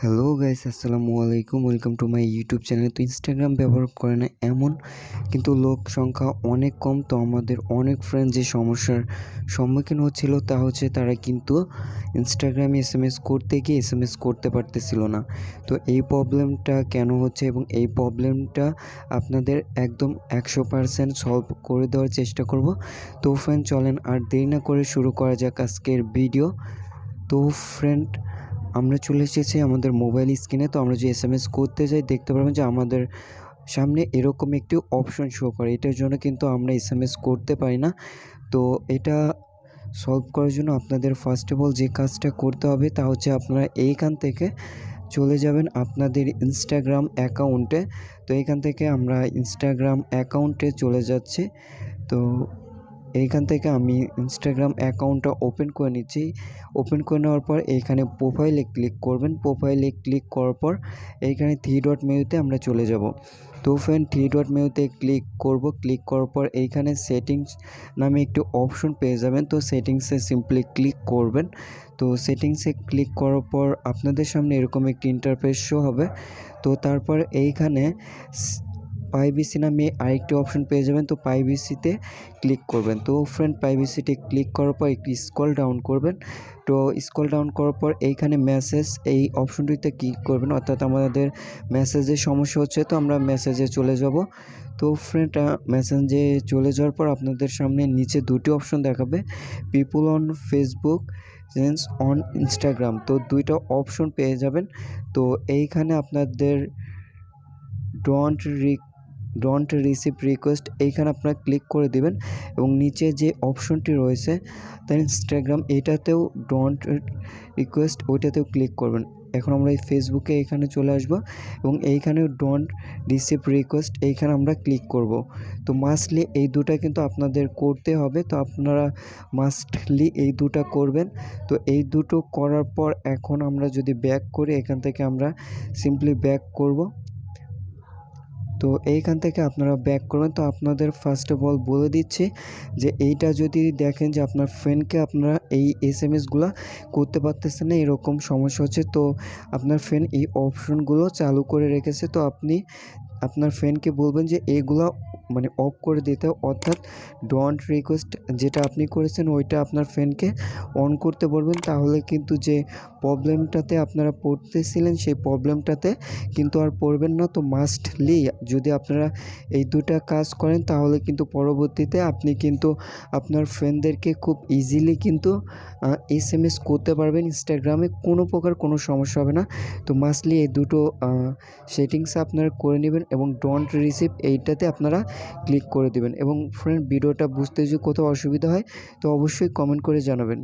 Hello guys, আসসালামু আলাইকুম। Welcome to my YouTube channel. তো ইনস্টাগ্রাম ব্যবহার করে না এমন কিন্তু লোক সংখ্যা অনেক কম। তো আমাদের অনেক ফ্রেন্ড যে সমস্যার সম্মুখীন হচ্ছিল তা হচ্ছে তারা কিন্তু ইনস্টাগ্রামে এসএমএস করতে গিয়ে এসএমএস করতে পারতেছিল না। তো এই প্রবলেমটা কেন হচ্ছে এবং এই প্রবলেমটা আপনাদের একদম 100% সলভ করে দেওয়ার চেষ্টা করব। তো ফ্রেন্ড চলেন আর দেরি না করে শুরু করা যাক আজকের ভিডিও। তো ফ্রেন্ড আমরা চলে এসেছি আমাদের মোবাইল স্ক্রিনে। তো আমরা যে এসএমএস করতে যাই দেখতে পারবেন যে আমাদের সামনে এরকম একটি অপশন শো করে। এটার জন্য কিন্তু আমরা এসএমএস করতে পারি না। তো এটা সলভ করার জন্য আপনাদের ফার্স্ট অফ অল যে কাজটা করতে হবে তা হচ্ছে আপনারা এইখান থেকে চলে যাবেন আপনাদের ইনস্টাগ্রাম অ্যাকাউন্টে। তো এইখান থেকে আমরা ইনস্টাগ্রাম অ্যাকাউন্টে চলে যাচ্ছি। তো এইখান থেকে আমি ইনস্টাগ্রাম অ্যাকাউন্টটা ওপেন করে নিচ্ছি। ওপেন করে নেওয়ার পর এইখানে প্রোফাইলে ক্লিক করবেন। প্রোফাইলে ক্লিক করার পর এইখানে 3 ডট মেনুতে আমরা চলে যাব। তো ফ্রেন্ড 3 ডট মেনুতে ক্লিক করব। ক্লিক করার পর এইখানে সেটিংস নামে একটি অপশন পেয়ে যাবেন। তো সেটিংসে সিম্পলি ক্লিক করবেন। তো সেটিংসে ক্লিক করার পর আপনাদের সামনে এরকম একটি ইন্টারফেস শো হবে। তো তারপর এইখানে প্রাইভেসি নামে আরেকটি অপশন পেয়ে যাবেন। তো প্রাইভেসিতে ক্লিক করবেন। তো ফ্রেন্ড প্রাইভেসিতে ক্লিক করার পর একটু স্ক্রল ডাউন করবেন। তো স্ক্রল ডাউন করার পর এইখানে মেসেজ এই অপশনটিতে ক্লিক করবেন, অর্থাৎ আমাদের মেসেজের সমস্যা হচ্ছে। তো আমরা মেসেজে চলে যাব। তো ফ্রেন্ড মেসেজে চলে যাওয়ার পর আপনাদের সামনে নিচে দুটি অপশন দেখাবে, people on Facebook, friends on Instagram. তো দুইটা অপশন পেয়ে যাবেন। তো এইখানে আপনাদের ডোন্ট রিসিভ রিকোয়েস্ট এইখানে আপনারা ক্লিক করে দেবেন এবং নিচে যে অপশনটি রয়েছে তার ইনস্টাগ্রাম এটাতেও ডোন্ট রিকোয়েস্ট ওইটাতেও ক্লিক করবেন। এখন আমরা এই ফেসবুকে এখানে চলে আসব এবং এইখানেও ডোন্ট রিসিভ রিকোয়েস্ট এইখানে আমরা ক্লিক করব। তো মাস্টলি এই দুটা কিন্তু আপনাদের করতে হবে। তো আপনারা মাস্টলি এই দুটা করবেন। তো এই দুটো করার পর এখন আমরা যদি ব্যাক করি, এখান থেকে আমরা সিম্পলি ব্যাক করব। তো এইখান থেকে আপনারা ব্যাক করবেন। তো আপনাদের ফার্স্ট অফ অল বলে দিচ্ছি যে এইটা যদি দেখেন যে আপনার ফ্রেন্ডকে আপনারা এই এসএমএসগুলো করতে পারতেছেন না, এরকম সমস্যা হচ্ছে, তো আপনার ফ্রেন্ড এই অপশনগুলো চালু করে রেখেছে। তো আপনি আপনার ফ্রেন্ডকে বলবেন যে এইগুলো মানে অফ করে দিতে, অর্থাৎ ডোন্ট রিকোয়েস্ট যেটা আপনি করেছেন ওইটা আপনার ফ্রেন্ডকে অন করতে বলবেন। তাহলে কিন্তু যে প্রবলেমটাতে আপনারা পড়তেছিলেন সেই প্রবলেমটাতে কিন্তু আর পড়বেন না। তো মাস্টলি যদি আপনারা এই দুটা কাজ করেন তাহলে কিন্তু পরবর্তীতে আপনি কিন্তু আপনার ফ্রেন্ডদেরকে খুব ইজিলি কিন্তু এসএমএস করতে পারবেন ইনস্টাগ্রামে, কোনো প্রকার কোনো সমস্যা হবে না। তো মাস্টলি এই দুটো সেটিংস আপনারা করে নেবেন এবং ডোন্ট রিসিভ এইটাতে আপনারা ক্লিক করে দেবেন। এবং ফ্রেন্ড ভিডিওটা বুঝতে যদি কোথাও অসুবিধা হয় তো অবশ্যই কমেন্ট করে জানাবেন।